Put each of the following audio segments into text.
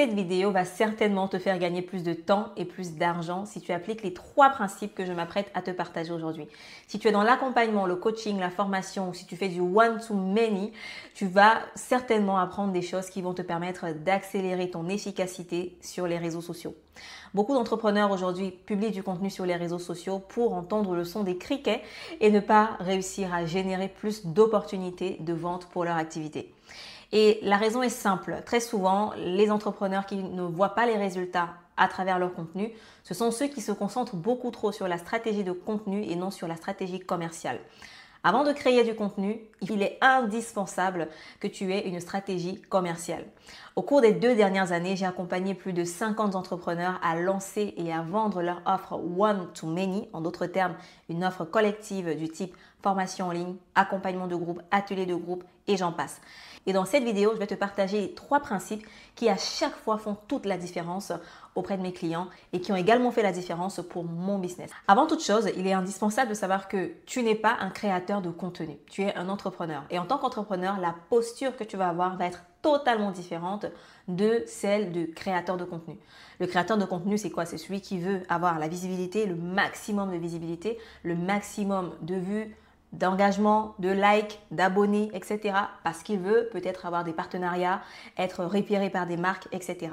cette vidéo va certainement te faire gagner plus de temps et plus d'argent si tu appliques les 3 principes que je m'apprête à te partager aujourd'hui. Si tu es dans l'accompagnement, le coaching, la formation ou si tu fais du one-to-many, tu vas certainement apprendre des choses qui vont te permettre d'accélérer ton efficacité sur les réseaux sociaux. Beaucoup d'entrepreneurs aujourd'hui publient du contenu sur les réseaux sociaux pour entendre le son des criquets et ne pas réussir à générer plus d'opportunités de vente pour leur activité. Et la raison est simple. Très souvent, les entrepreneurs qui ne voient pas les résultats à travers leur contenu, ce sont ceux qui se concentrent beaucoup trop sur la stratégie de contenu et non sur la stratégie commerciale. Avant de créer du contenu, il est indispensable que tu aies une stratégie commerciale. Au cours des 2 dernières années, j'ai accompagné plus de 50 entrepreneurs à lancer et à vendre leur offre one-to-many, en d'autres termes, une offre collective du type formation en ligne, accompagnement de groupe, atelier de groupe et j'en passe. Et dans cette vidéo, je vais te partager les 3 principes qui à chaque fois font toute la différence auprès de mes clients et qui ont également fait la différence pour mon business. Avant toute chose, il est indispensable de savoir que tu n'es pas un créateur de contenu, tu es un entrepreneur. Et en tant qu'entrepreneur, la posture que tu vas avoir va être totalement différente de celle de créateur de contenu. Le créateur de contenu, c'est quoi? C'est celui qui veut avoir la visibilité, le maximum de visibilité, le maximum de vues, d'engagement, de likes, d'abonnés, etc. Parce qu'il veut peut-être avoir des partenariats, être repéré par des marques, etc.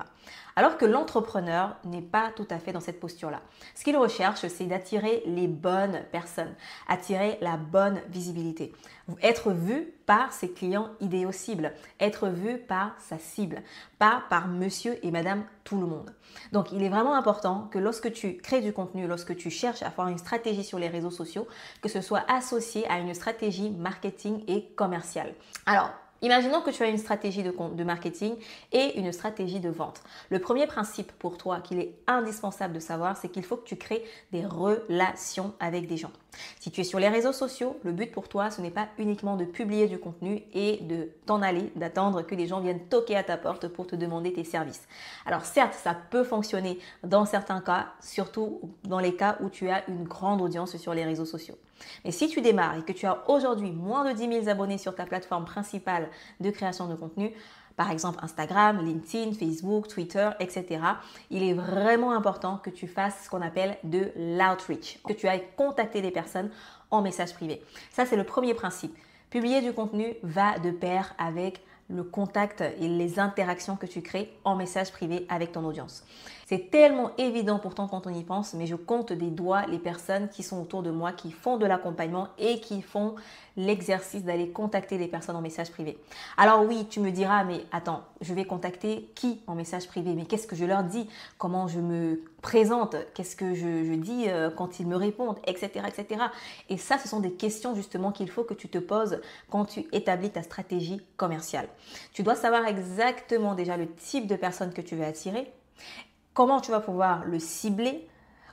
Alors que l'entrepreneur n'est pas tout à fait dans cette posture-là. Ce qu'il recherche, c'est d'attirer les bonnes personnes, attirer la bonne visibilité, être vu par ses clients idéaux cibles, être vu par sa cible, pas par monsieur et madame tout le monde. Donc, il est vraiment important que lorsque tu crées du contenu, lorsque tu cherches à faire une stratégie sur les réseaux sociaux, que ce soit associé à une stratégie marketing et commerciale. Alors, imaginons que tu as une stratégie de marketing et une stratégie de vente. Le premier principe pour toi qu'il est indispensable de savoir, c'est qu'il faut que tu crées des relations avec des gens. Si tu es sur les réseaux sociaux, le but pour toi, ce n'est pas uniquement de publier du contenu et de t'en aller, d'attendre que les gens viennent toquer à ta porte pour te demander tes services. Alors certes, ça peut fonctionner dans certains cas, surtout dans les cas où tu as une grande audience sur les réseaux sociaux. Mais si tu démarres et que tu as aujourd'hui moins de 10 000 abonnés sur ta plateforme principale de création de contenu, par exemple Instagram, LinkedIn, Facebook, Twitter, etc., il est vraiment important que tu fasses ce qu'on appelle de l'outreach, que tu ailles contacter des personnes en message privé. Ça, c'est le premier principe. Publier du contenu va de pair avec le contact et les interactions que tu crées en message privé avec ton audience. C'est tellement évident pourtant quand on y pense, mais je compte des doigts les personnes qui sont autour de moi, qui font de l'accompagnement et qui font l'exercice d'aller contacter des personnes en message privé. Alors oui, tu me diras, mais attends, je vais contacter qui en message privé? Mais qu'est-ce que je leur dis? Comment je me présente? Qu'est-ce que je dis quand ils me répondent? Etc., etc. Et ça, ce sont des questions justement qu'il faut que tu te poses quand tu établis ta stratégie commerciale. Tu dois savoir exactement déjà le type de personne que tu veux attirer, comment tu vas pouvoir le cibler,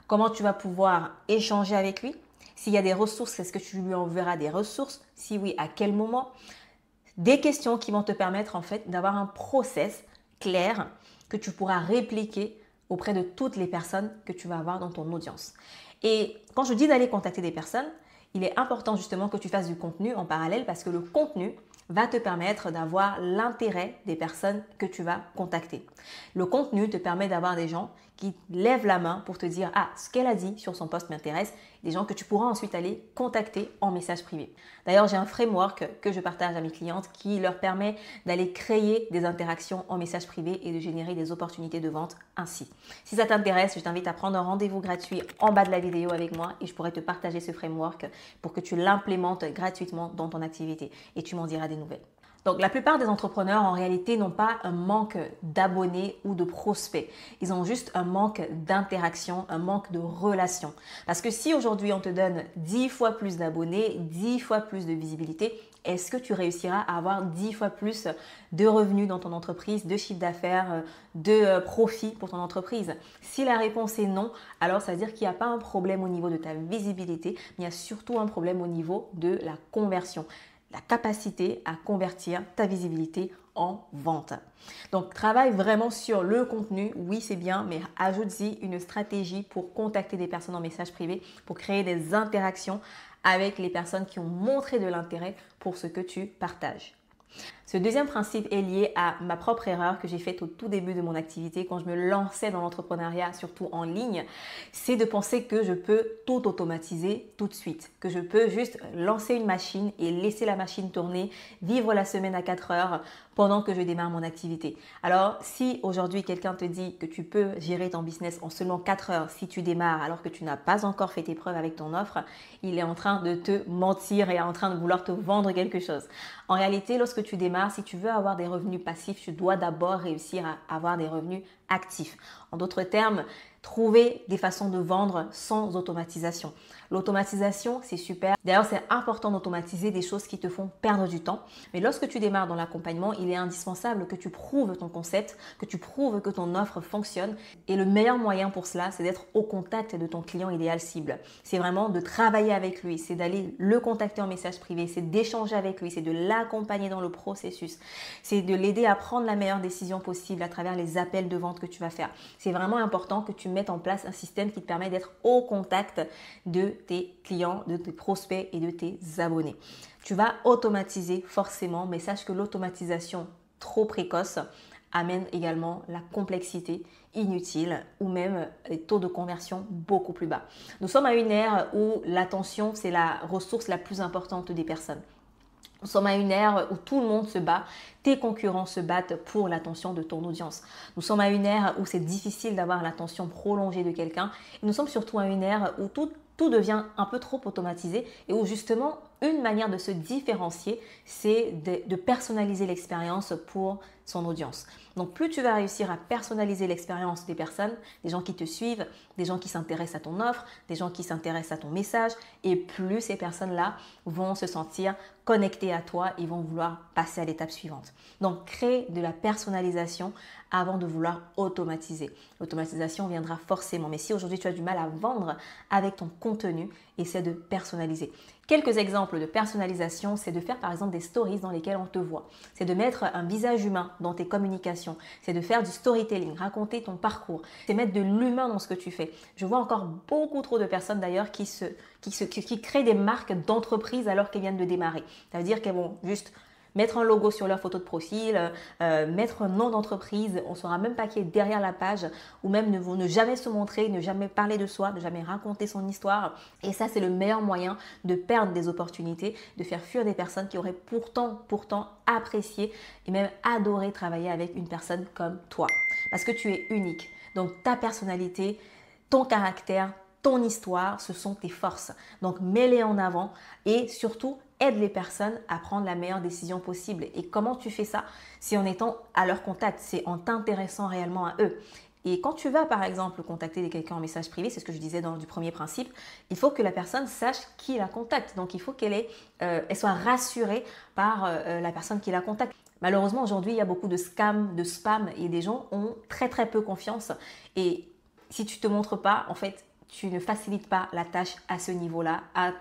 comment tu vas pouvoir échanger avec lui. S'il y a des ressources, est-ce que tu lui enverras des ressources? Si oui, à quel moment? Des questions qui vont te permettre en fait d'avoir un process clair que tu pourras répliquer auprès de toutes les personnes que tu vas avoir dans ton audience. Et quand je dis d'aller contacter des personnes, il est important justement que tu fasses du contenu en parallèle parce que le contenu va te permettre d'avoir l'intérêt des personnes que tu vas contacter. Le contenu te permet d'avoir des gens qui lèvent la main pour te dire « Ah, ce qu'elle a dit sur son post m'intéresse », des gens que tu pourras ensuite aller contacter en message privé. D'ailleurs, j'ai un framework que je partage à mes clientes qui leur permet d'aller créer des interactions en message privé et de générer des opportunités de vente ainsi. Si ça t'intéresse, je t'invite à prendre un rendez-vous gratuit en bas de la vidéo avec moi et je pourrai te partager ce framework pour que tu l'implémentes gratuitement dans ton activité et tu m'en diras des nouvelles. Donc, la plupart des entrepreneurs, en réalité, n'ont pas un manque d'abonnés ou de prospects. Ils ont juste un manque d'interaction, un manque de relation. Parce que si aujourd'hui, on te donne 10 fois plus d'abonnés, 10 fois plus de visibilité, est-ce que tu réussiras à avoir 10 fois plus de revenus dans ton entreprise, de chiffre d'affaires, de profit pour ton entreprise? Si la réponse est non, alors ça veut dire qu'il n'y a pas un problème au niveau de ta visibilité, mais il y a surtout un problème au niveau de la conversion. La capacité à convertir ta visibilité en vente. Donc, travaille vraiment sur le contenu. Oui, c'est bien, mais ajoute-y une stratégie pour contacter des personnes en message privé, pour créer des interactions avec les personnes qui ont montré de l'intérêt pour ce que tu partages. Ce deuxième principe est lié à ma propre erreur que j'ai faite au tout début de mon activité quand je me lançais dans l'entrepreneuriat, surtout en ligne. C'est de penser que je peux tout automatiser tout de suite, que je peux juste lancer une machine et laisser la machine tourner, vivre la semaine à 4 heures pendant que je démarre mon activité. Alors, si aujourd'hui quelqu'un te dit que tu peux gérer ton business en seulement 4 heures si tu démarres alors que tu n'as pas encore fait tes preuves avec ton offre, il est en train de te mentir et en train de vouloir te vendre quelque chose. En réalité, lorsque tu démarres, si tu veux avoir des revenus passifs, tu dois d'abord réussir à avoir des revenus actifs. En d'autres termes, trouver des façons de vendre sans automatisation. L'automatisation, c'est super. D'ailleurs, c'est important d'automatiser des choses qui te font perdre du temps. Mais lorsque tu démarres dans l'accompagnement, il est indispensable que tu prouves ton concept, que tu prouves que ton offre fonctionne. Et le meilleur moyen pour cela, c'est d'être au contact de ton client idéal cible. C'est vraiment de travailler avec lui, c'est d'aller le contacter en message privé, c'est d'échanger avec lui, c'est de l'accompagner dans le processus, c'est de l'aider à prendre la meilleure décision possible à travers les appels de vente que tu vas faire. C'est vraiment important que tu mettes en place un système qui te permet d'être au contact de tes clients, de tes prospects et de tes abonnés. Tu vas automatiser forcément, mais sache que l'automatisation trop précoce amène également la complexité inutile ou même les taux de conversion beaucoup plus bas. Nous sommes à une ère où l'attention, c'est la ressource la plus importante des personnes. Nous sommes à une ère où tout le monde se bat, tes concurrents se battent pour l'attention de ton audience. Nous sommes à une ère où c'est difficile d'avoir l'attention prolongée de quelqu'un. Et nous sommes surtout à une ère où tout devient un peu trop automatisé et où justement une manière de se différencier, c'est de personnaliser l'expérience pour son audience. Donc plus tu vas réussir à personnaliser l'expérience des personnes, des gens qui te suivent, des gens qui s'intéressent à ton offre, des gens qui s'intéressent à ton message, et plus ces personnes-là vont se sentir connectées à toi et vont vouloir passer à l'étape suivante. Donc crée de la personnalisation avant de vouloir automatiser. L'automatisation viendra forcément, mais si aujourd'hui tu as du mal à vendre avec ton contenu, essaie de personnaliser. Quelques exemples de personnalisation, c'est de faire par exemple des stories dans lesquelles on te voit. C'est de mettre un visage humain dans tes communications. C'est de faire du storytelling, raconter ton parcours. C'est mettre de l'humain dans ce que tu fais. Je vois encore beaucoup trop de personnes d'ailleurs qui créent des marques d'entreprise alors qu'elles viennent de démarrer. Ça veut dire qu'elles vont juste mettre un logo sur leur photo de profil, mettre un nom d'entreprise, on ne saura même pas qui est derrière la page, ou même ne jamais se montrer, ne jamais parler de soi, ne jamais raconter son histoire. Et ça, c'est le meilleur moyen de perdre des opportunités, de faire fuir des personnes qui auraient pourtant apprécié et même adoré travailler avec une personne comme toi. Parce que tu es unique. Donc ta personnalité, ton caractère, ton histoire, ce sont tes forces. Donc mets-les en avant et surtout aide les personnes à prendre la meilleure décision possible. Et comment tu fais ça? C'est en étant à leur contact, c'est en t'intéressant réellement à eux. Et quand tu vas par exemple contacter quelqu'un en message privé, c'est ce que je disais dans du premier principe, il faut que la personne sache qui la contacte. Donc il faut qu'elle soit rassurée par la personne qui la contacte. Malheureusement aujourd'hui il y a beaucoup de scams, de spam et des gens ont très peu confiance. Et si tu ne te montres pas, en fait, tu ne facilites pas la tâche à ce niveau-là, à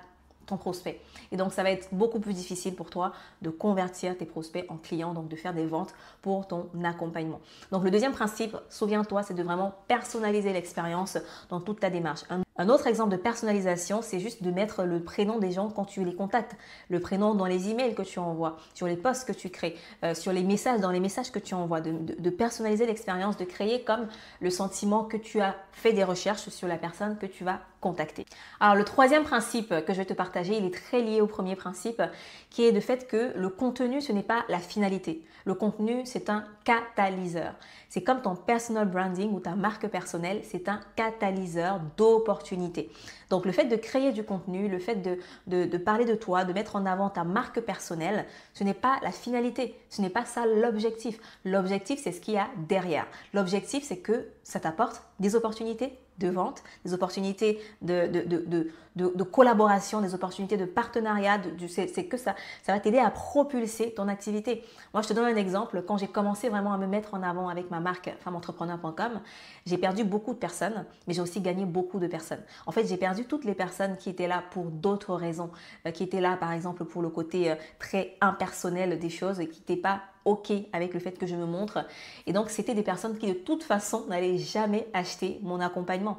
ton prospect. Et donc, ça va être beaucoup plus difficile pour toi de convertir tes prospects en clients, donc de faire des ventes pour ton accompagnement. Donc, le deuxième principe, souviens-toi, c'est de vraiment personnaliser l'expérience dans toute ta démarche. Un autre exemple de personnalisation, c'est juste de mettre le prénom des gens quand tu les contactes, le prénom dans les emails que tu envoies, sur les posts que tu crées, sur les messages, dans les messages que tu envoies, de personnaliser l'expérience, de créer comme le sentiment que tu as fait des recherches sur la personne que tu vas contacter. Alors, le troisième principe que je vais te partager, il est très lié au premier principe, qui est le fait que le contenu, ce n'est pas la finalité. Le contenu, c'est un catalyseur. C'est comme ton personal branding ou ta marque personnelle, c'est un catalyseur d'opportunités. Donc, le fait de créer du contenu, le fait de parler de toi, de mettre en avant ta marque personnelle, ce n'est pas la finalité. Ce n'est pas ça l'objectif. L'objectif, c'est ce qu'il y a derrière. L'objectif, c'est que ça t'apporte des opportunités de vente, des opportunités de collaboration, des opportunités de partenariat. C'est que ça va t'aider à propulser ton activité. Moi, je te donne un exemple. Quand j'ai commencé vraiment à me mettre en avant avec ma marque femmeentrepreneur.com, j'ai perdu beaucoup de personnes, mais j'ai aussi gagné beaucoup de personnes. En fait, j'ai perdu toutes les personnes qui étaient là pour d'autres raisons, qui étaient là, par exemple, pour le côté très impersonnel des choses et qui n'étaient pas OK avec le fait que je me montre. Et donc, c'était des personnes qui, de toute façon, n'allaient jamais acheter mon accompagnement.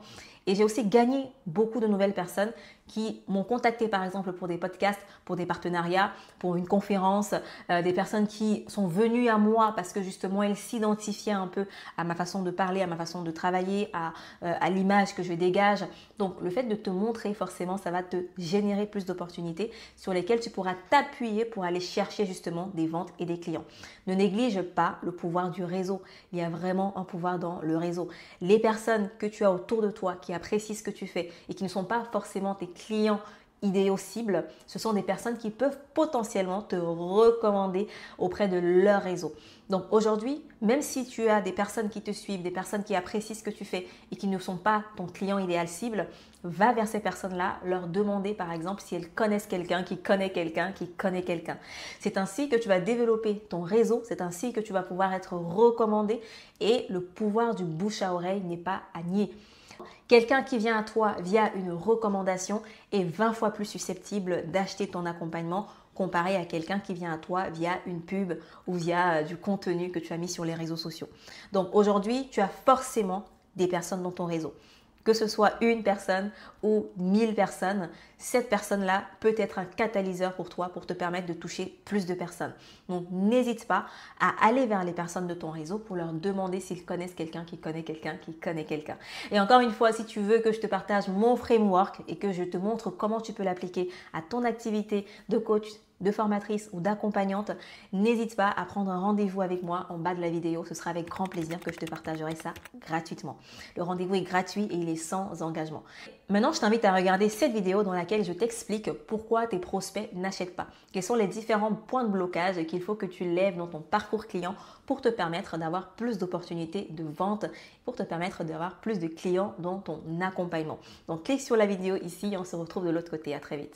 Et j'ai aussi gagné beaucoup de nouvelles personnes qui m'ont contacté par exemple pour des podcasts, pour des partenariats, pour une conférence, des personnes qui sont venues à moi parce que justement elles s'identifiaient un peu à ma façon de parler, à ma façon de travailler, à l'image que je dégage. Donc le fait de te montrer, forcément, ça va te générer plus d'opportunités sur lesquelles tu pourras t'appuyer pour aller chercher justement des ventes et des clients. Ne néglige pas le pouvoir du réseau. Il y a vraiment un pouvoir dans le réseau. Les personnes que tu as autour de toi qui apprécient ce que tu fais et qui ne sont pas forcément tes clients idéaux cibles, ce sont des personnes qui peuvent potentiellement te recommander auprès de leur réseau. Donc aujourd'hui, même si tu as des personnes qui te suivent, des personnes qui apprécient ce que tu fais et qui ne sont pas ton client idéal cible, va vers ces personnes-là, leur demander par exemple si elles connaissent quelqu'un qui connaît quelqu'un qui connaît quelqu'un. C'est ainsi que tu vas développer ton réseau, c'est ainsi que tu vas pouvoir être recommandé et le pouvoir du bouche à oreille n'est pas à nier. Quelqu'un qui vient à toi via une recommandation est 20 fois plus susceptible d'acheter ton accompagnement comparé à quelqu'un qui vient à toi via une pub ou via du contenu que tu as mis sur les réseaux sociaux. Donc aujourd'hui, tu as forcément des personnes dans ton réseau. Que ce soit une personne ou 1000 personnes, cette personne-là peut être un catalyseur pour toi pour te permettre de toucher plus de personnes. Donc, n'hésite pas à aller vers les personnes de ton réseau pour leur demander s'ils connaissent quelqu'un qui connaît quelqu'un qui connaît quelqu'un. Et encore une fois, si tu veux que je te partage mon framework et que je te montre comment tu peux l'appliquer à ton activité de coach, de formatrice ou d'accompagnante, n'hésite pas à prendre un rendez-vous avec moi en bas de la vidéo. Ce sera avec grand plaisir que je te partagerai ça gratuitement. Le rendez-vous est gratuit et il est sans engagement. Maintenant, je t'invite à regarder cette vidéo dans laquelle je t'explique pourquoi tes prospects n'achètent pas. Quels sont les différents points de blocage qu'il faut que tu lèves dans ton parcours client pour te permettre d'avoir plus d'opportunités de vente, pour te permettre d'avoir plus de clients dans ton accompagnement. Donc, clique sur la vidéo ici et on se retrouve de l'autre côté. À très vite.